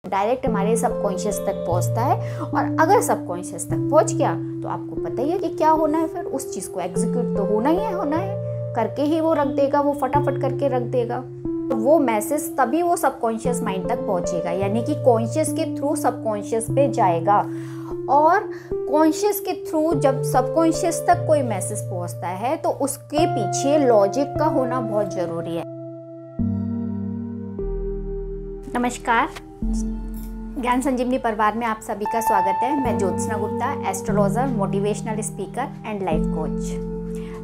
Direct हमारे subconscious तक पहुंचता है। और अगर सबकॉन्शियस तक पहुंच गया तो आपको पता ही है कि क्या होना है, फिर उस चीज़ को एग्जीक्यूट तो होना है, करके ही वो रख देगा, वो फटाफट करके रख देगा। तो वो मैसेज तभी वो सबकॉन्शियस माइंड तक पहुंचेगा, यानी कि कॉन्शियस के थ्रू सबकॉन्शियस पे जाएगा। और कॉन्शियस के थ्रू जब सबकॉन्शियस तक कोई मैसेज पहुंचता है तो उसके पीछे लॉजिक का होना बहुत जरूरी है। नमस्कार, ज्ञान संजीवनी परिवार में आप सभी का स्वागत है। मैं Jyotsna Gupta, astrologer, motivational speaker and life coach.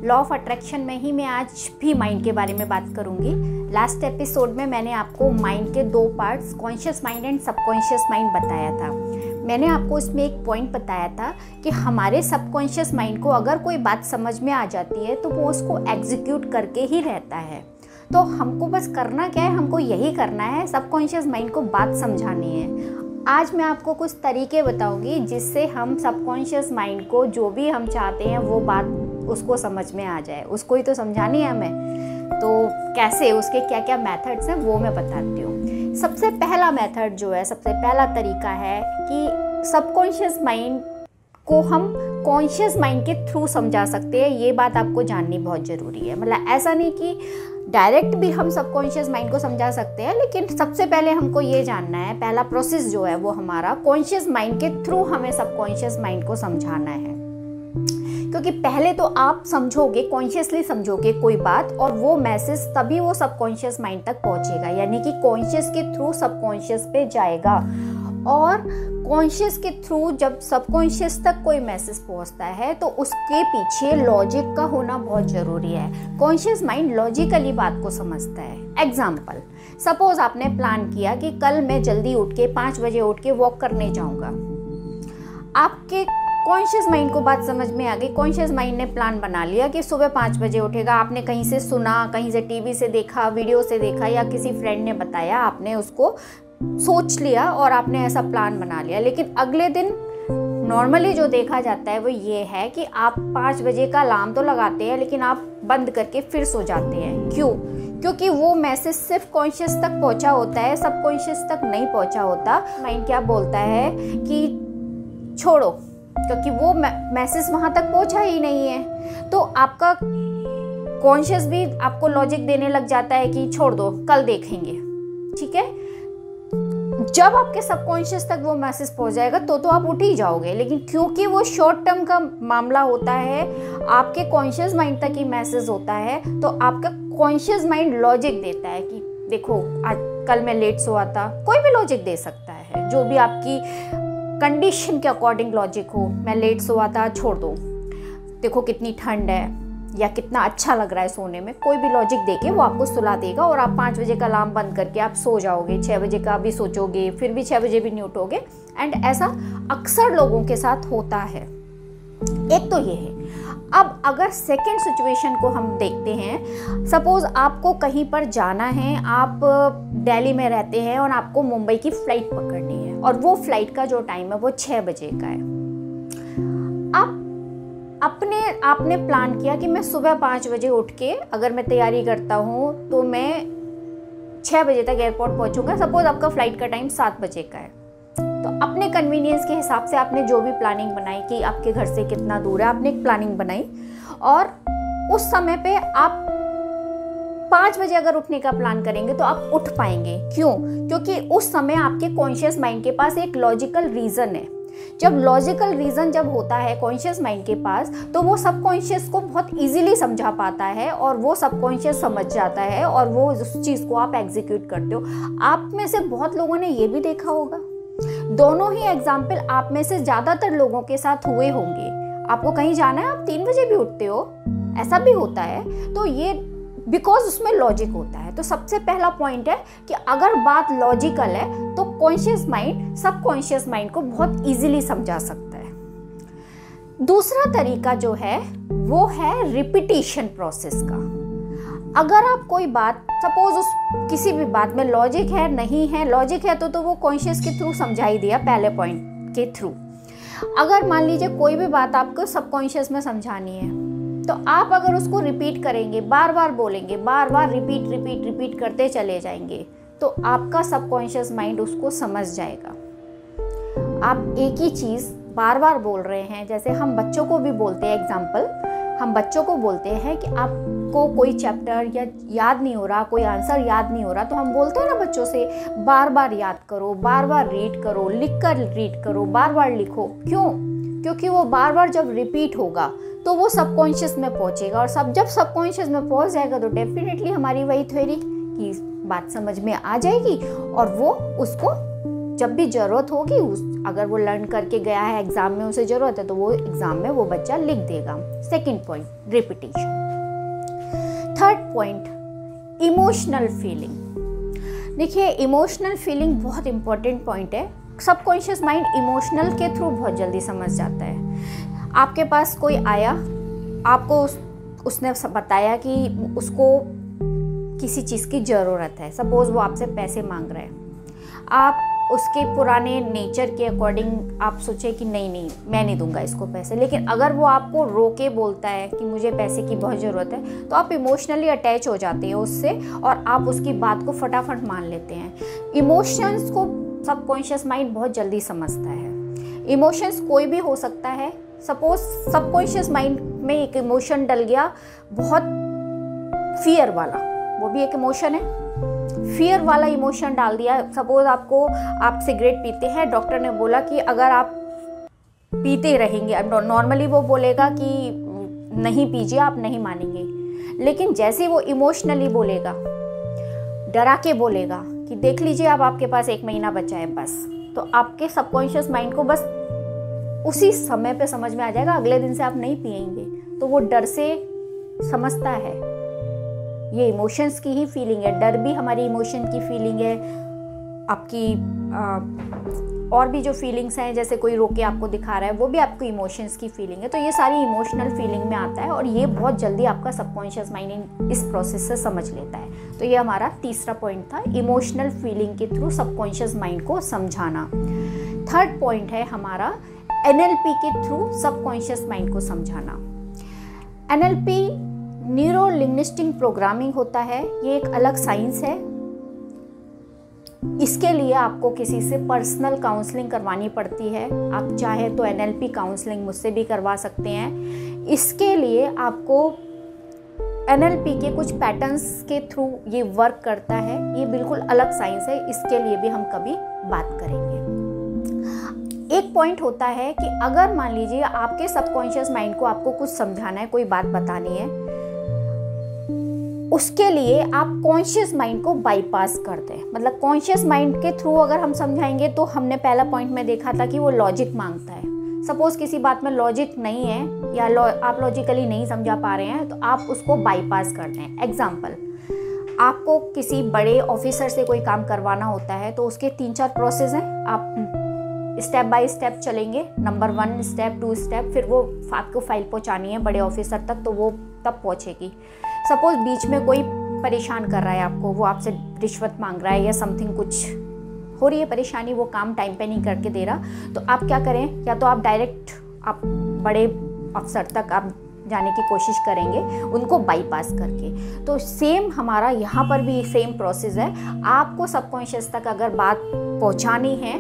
Law of attraction में ही मैं आज भी माइंड के बारे में बात करूंगी। लास्ट एपिसोड में मैंने आपको माइंड के दो parts, conscious mind and subconscious mind बताया था। मैंने आपको इसमें एक पॉइंट बताया था कि हमारे सबकॉन्शियस माइंड को अगर कोई बात समझ में आ जाती है तो वो उसको एग्जीक्यूट करके ही रहता है। तो हमको बस करना क्या है, हमको यही करना है, सबकॉन्शियस माइंड को बात समझानी है। आज मैं आपको कुछ तरीके बताऊंगी जिससे हम सबकॉन्शियस माइंड को जो भी हम चाहते हैं वो बात उसको समझ में आ जाए। उसको ही तो समझानी है हमें, तो कैसे, उसके क्या क्या मेथड्स हैं वो मैं बताती हूँ। सबसे पहला मेथड जो है, सबसे पहला तरीका है कि सबकॉन्शियस माइंड को हम कॉन्शियस माइंड के थ्रू समझा सकते हैं। ये बात आपको जाननी बहुत ज़रूरी है। मतलब ऐसा नहीं कि डायरेक्ट भी हम सबकॉन्शियस माइंड को समझा सकते हैं, लेकिन सबसे पहले हमको ये जानना है, पहला प्रोसेस जो है वो हमारा कॉन्शियस माइंड के थ्रू हमें सबकॉन्शियस माइंड को समझाना है। क्योंकि पहले तो आप समझोगे, कॉन्शियसली समझोगे कोई बात, और वो मैसेज तभी वो सबकॉन्शियस माइंड तक पहुंचेगा, यानी कि कॉन्शियस के थ्रू सबकॉन्शियस पे जाएगा। और कॉन्शियस के थ्रू जब सबकॉन्शियस तक कोई मैसेज पहुंचता है तो उसके पीछे लॉजिक का होना बहुत ज़रूरी है। कॉन्शियस माइंड लॉजिकली बात को समझता है। एग्जाम्पल, सपोज आपने प्लान किया कि कल मैं जल्दी उठ के 5 बजे उठ के वॉक करने जाऊंगा। आपके कॉन्शियस माइंड को बात समझ में आ गई। कॉन्शियस माइंड ने प्लान बना लिया कि सुबह 5 बजे उठेगा। आपने कहीं से सुना, कहीं से टीवी से देखा, वीडियो से देखा, या किसी फ्रेंड ने बताया, आपने उसको सोच लिया और आपने ऐसा प्लान बना लिया। लेकिन अगले दिन नॉर्मली जो देखा जाता है वो ये है कि आप 5 बजे का अलार्म तो लगाते हैं, लेकिन आप बंद करके फिर सो जाते हैं। क्यों? क्योंकि वो मैसेज सिर्फ कॉन्शियस तक पहुंचा होता है, सबकॉन्शियस तक नहीं पहुंचा होता। माइंड क्या बोलता है कि छोड़ो, क्योंकि वो मैसेज वहां तक पहुंचा ही नहीं है। तो आपका कॉन्शियस भी आपको लॉजिक देने लग जाता है कि छोड़ दो, कल देखेंगे। ठीक है, जब आपके सबकॉन्शियस तक वो मैसेज पहुंच जाएगा तो आप उठ ही जाओगे। लेकिन क्योंकि वो शॉर्ट टर्म का मामला होता है, आपके कॉन्शियस माइंड तक ही मैसेज होता है, तो आपका कॉन्शियस माइंड लॉजिक देता है कि देखो आज कल मैं लेट सोया था। कोई भी लॉजिक दे सकता है, जो भी आपकी कंडीशन के अकॉर्डिंग लॉजिक हो। मैं लेट सोया था, छोड़ दो, देखो कितनी ठंड है, या कितना अच्छा लग रहा है सोने में। कोई भी लॉजिक देके वो आपको सुला देगा और आप 5 बजे का अलार्म बंद करके आप सो जाओगे। 6 बजे का भी सोचोगे, फिर भी 6 बजे भी नहीं उठोगे। एंड ऐसा अक्सर लोगों के साथ होता है। एक तो ये है। अब अगर सेकेंड सिचुएशन को हम देखते हैं, सपोज आपको कहीं पर जाना है, आप दिल्ली में रहते हैं और आपको मुंबई की फ्लाइट पकड़नी है, और वो फ्लाइट का जो टाइम है वो 6 बजे का है। आपने प्लान किया कि मैं सुबह 5 बजे उठ के अगर मैं तैयारी करता हूँ तो मैं 6 बजे तक एयरपोर्ट पहुँचूंगा। सपोज आपका फ्लाइट का टाइम 7 बजे का है, तो अपने कन्वीनियंस के हिसाब से आपने जो भी प्लानिंग बनाई कि आपके घर से कितना दूर है, आपने एक प्लानिंग बनाई, और उस समय पे आप 5 बजे अगर उठने का प्लान करेंगे तो आप उठ पाएंगे। क्यों? क्योंकि उस समय आपके कॉन्शियस माइंड के पास एक लॉजिकल रीजन है। जब लॉजिकल रीजन जब होता है कॉन्शियस माइंड के पास, तो वो सबकॉन्शियस को बहुत इजीली समझा पाता है, और वो सबकॉन्शियस समझ जाता है, और वो उस चीज़ को आप एग्जीक्यूट करते हो। आप में से बहुत लोगों ने ये भी देखा होगा, दोनों ही एग्जाम्पल आप में से ज़्यादातर लोगों के साथ हुए होंगे। आपको कहीं जाना है, आप 3 बजे भी उठते हो, ऐसा भी होता है। तो ये बिकॉज उसमें लॉजिक होता है। तो सबसे पहला पॉइंट है कि अगर बात लॉजिकल है तो कॉन्शियस माइंड सबकॉन्शियस माइंड को बहुत इजीली समझा सकता है। दूसरा तरीका जो है वो है रिपीटिशन प्रोसेस का। अगर आप कोई बात, सपोज उस किसी भी बात में लॉजिक है, नहीं है, लॉजिक है तो वो कॉन्शियस के थ्रू समझाई दिया, पहले पॉइंट के थ्रू। अगर मान लीजिए कोई भी बात आपको सबकॉन्शियस में समझानी है, तो आप अगर उसको रिपीट करेंगे, बार बार बोलेंगे, बार बार रिपीट करते चले जाएंगे, तो आपका सबकॉन्शियस माइंड उसको समझ जाएगा। आप एक ही चीज़ बार बार बोल रहे हैं, जैसे हम बच्चों को भी बोलते हैं, एग्जाम्पल हम बच्चों को बोलते हैं कि आपको कोई चैप्टर या याद नहीं हो रहा, कोई आंसर याद नहीं हो रहा, तो हम बोलते हैं ना बच्चों से बार बार याद करो, बार बार रीड करो, लिख कर रीड करो, बार बार लिखो। क्यों? क्योंकि वो बार बार जब रिपीट होगा तो वो सबकॉन्शियस में पहुंचेगा, और जब सबकॉन्शियस में पहुंच जाएगा तो डेफिनेटली हमारी वही थ्योरी की बात समझ में आ जाएगी, और वो उसको जब भी ज़रूरत होगी, अगर वो लर्न करके गया है, एग्ज़ाम में उसे ज़रूरत है, तो वो एग्ज़ाम में वो बच्चा लिख देगा। Second point, repetition. Third point, emotional feeling. देखिए, इमोशनल फीलिंग बहुत इंपॉर्टेंट पॉइंट है। सबकॉन्शियस माइंड इमोशनल के थ्रू बहुत जल्दी समझ जाता है। आपके पास कोई आया, आपको उसने बताया कि उसको किसी चीज़ की ज़रूरत है, सपोज़ वो आपसे पैसे मांग रहा है, आप उसके पुराने नेचर के अकॉर्डिंग आप सोचे कि नहीं मैं नहीं दूंगा इसको पैसे, लेकिन अगर वो आपको रोके बोलता है कि मुझे पैसे की बहुत ज़रूरत है, तो आप इमोशनली अटैच हो जाते हैं उससे, और आप उसकी बात को फटाफट मान लेते हैं। इमोशंस को सबकॉन्शियस माइंड बहुत जल्दी समझता है। इमोशंस कोई भी हो सकता है। सपोज सबकॉन्शियस माइंड में एक इमोशन डल गया, बहुत फियर वाला, वो भी एक इमोशन है, फियर वाला इमोशन डाल दिया। सपोज आप सिगरेट पीते हैं, डॉक्टर ने बोला कि अगर आप पीते रहेंगे, नॉर्मली वो बोलेगा कि नहीं पीजिए, आप नहीं मानेंगे, लेकिन जैसे वो इमोशनली बोलेगा, डरा के बोलेगा कि देख लीजिए अब आपके पास 1 महीना बचा है बस, तो आपके सबकॉन्शियस माइंड को बस उसी समय पे समझ में आ जाएगा अगले दिन से आप नहीं पिएंगे। तो वो डर से समझता है, ये इमोशंस की ही फीलिंग है। डर भी हमारी इमोशन की फीलिंग है। आपकी और भी जो फीलिंग्स हैं, जैसे कोई रोके आपको दिखा रहा है, वो भी आपको इमोशंस की फीलिंग है। तो ये सारी इमोशनल फीलिंग में आता है, और ये बहुत जल्दी आपका सबकॉन्शियस माइंड इस प्रोसेस से समझ लेता है। तो ये हमारा तीसरा पॉइंट था, इमोशनल फीलिंग के थ्रू सबकॉन्शियस माइंड को समझाना। थर्ड पॉइंट है हमारा NLP के थ्रू सबकॉन्शियस माइंड को समझाना। NLP न्यूरो लिंग्विस्टिक प्रोग्रामिंग होता है, ये एक अलग साइंस है। इसके लिए आपको किसी से पर्सनल काउंसलिंग करवानी पड़ती है। आप चाहे तो NLP काउंसलिंग मुझसे भी करवा सकते हैं। इसके लिए आपको NLP के कुछ पैटर्न्स के थ्रू ये वर्क करता है। ये बिल्कुल अलग साइंस है, इसके लिए भी हम कभी बात करेंगे। एक पॉइंट होता है कि अगर मान लीजिए आपके सबकॉन्शियस माइंड को आपको कुछ समझाना है, कोई बात बतानी है, उसके लिए आप कॉन्शियस माइंड को बाईपास करते हैं। मतलब कॉन्शियस माइंड के थ्रू अगर हम समझाएंगे, तो हमने पहला पॉइंट में देखा था कि वो लॉजिक मांगता है। सपोज किसी बात में लॉजिक नहीं है, या आप लॉजिकली नहीं समझा पा रहे हैं, तो आप उसको बाईपास करते हैं। एग्जाम्पल, आपको किसी बड़े ऑफिसर से कोई काम करवाना होता है, तो उसके 3-4 प्रोसेस हैं। आप स्टेप बाय स्टेप चलेंगे, नंबर 1 स्टेप, 2 स्टेप, फिर वो आपको फाइल पहुंचानी है बड़े ऑफिसर तक, तो वो तब पहुंचेगी। सपोज बीच में कोई परेशान कर रहा है आपको, वो आपसे रिश्वत मांग रहा है या समथिंग, कुछ हो रही है परेशानी, वो काम टाइम पे नहीं करके दे रहा, तो आप क्या करें, या तो आप डायरेक्ट आप बड़े अफसर तक आप जाने की कोशिश करेंगे, उनको बाईपास करके। तो सेम हमारा यहाँ पर भी सेम प्रोसेस है। आपको सबकॉन्शियस तक अगर बात पहुँचानी है,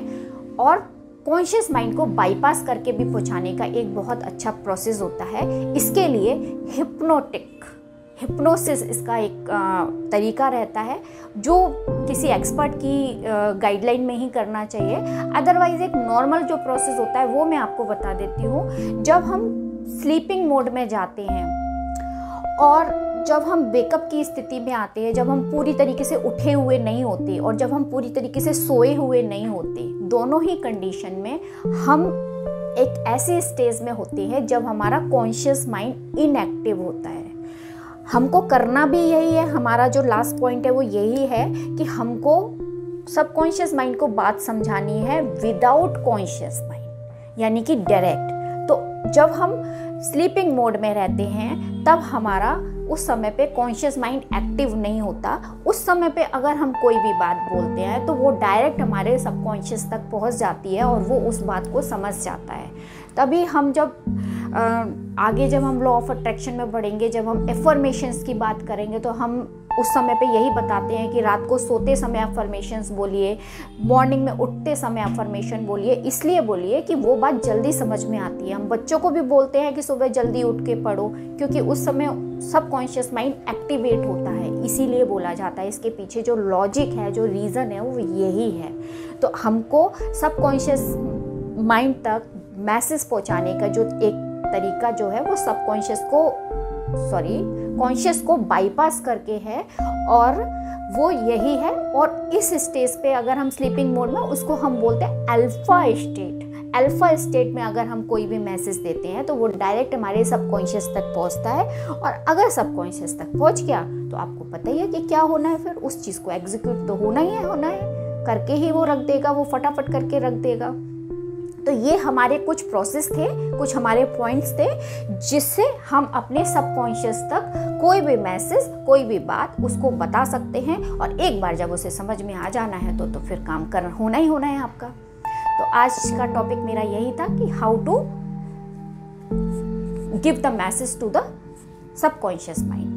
और कॉन्शियस माइंड को बाईपास करके भी पहुँचाने का एक बहुत अच्छा प्रोसेस होता है। इसके लिए हिप्नोसिस इसका एक तरीका रहता है, जो किसी एक्सपर्ट की गाइडलाइन में ही करना चाहिए। अदरवाइज एक नॉर्मल जो प्रोसेस होता है वो मैं आपको बता देती हूँ। जब हम स्लीपिंग मोड में जाते हैं और जब हम वेकअप की स्थिति में आते हैं, जब हम पूरी तरीके से उठे हुए नहीं होते और जब हम पूरी तरीके से सोए हुए नहीं होते, दोनों ही कंडीशन में हम एक ऐसी स्टेज में होते हैं जब हमारा कॉन्शियस माइंड इनएक्टिव होता है। हमको करना भी यही है, हमारा जो लास्ट पॉइंट है वो यही है कि हमको सबकॉन्शियस माइंड को बात समझानी है विदाउट कॉन्शियस माइंड, यानी कि डायरेक्ट। तो जब हम स्लीपिंग मोड में रहते हैं तब हमारा उस समय पे कॉन्शियस माइंड एक्टिव नहीं होता। उस समय पे अगर हम कोई भी बात बोलते हैं तो वो डायरेक्ट हमारे सबकॉन्शियस तक पहुंच जाती है और वो उस बात को समझ जाता है। तभी हम जब आगे जब हम लॉ ऑफ अट्रैक्शन में बढ़ेंगे, जब हम एफर्मेशंस की बात करेंगे, तो हम उस समय पे यही बताते हैं कि रात को सोते समय अफर्मेशंस बोलिए, मॉर्निंग में उठते समय अफर्मेशन बोलिए। इसलिए बोलिए कि वो बात जल्दी समझ में आती है। हम बच्चों को भी बोलते हैं कि सुबह जल्दी उठ के पढ़ो, क्योंकि उस समय सबकॉन्शियस माइंड एक्टिवेट होता है, इसीलिए बोला जाता है। इसके पीछे जो लॉजिक है, जो रीज़न है, वो यही है। तो हमको सबकॉन्शियस माइंड तक मैसेज पहुंचाने का जो एक तरीका जो है वो कॉन्शियस को बाईपास करके है, और वो यही है। और इस स्टेज पे अगर हम स्लीपिंग मोड में, उसको हम बोलते हैं अल्फा स्टेट। अल्फा स्टेट में अगर हम कोई भी मैसेज देते हैं तो वो डायरेक्ट हमारे सबकॉन्शियस तक पहुंचता है, और अगर सबकॉन्शियस तक पहुंच गया तो आपको पता ही है कि क्या होना है। फिर उस चीज़ को एग्जीक्यूट तो होना है, करके ही वो रख देगा, वो फटाफट करके रख देगा। तो ये हमारे कुछ प्रोसेस थे, कुछ हमारे पॉइंट्स थे, जिससे हम अपने सबकॉन्शियस तक कोई भी मैसेज, कोई भी बात उसको बता सकते हैं। और एक बार जब उसे समझ में आ जाना है तो फिर काम होना ही होना है आपका। तो आज का टॉपिक मेरा यही था कि how to give the message to the subconscious mind.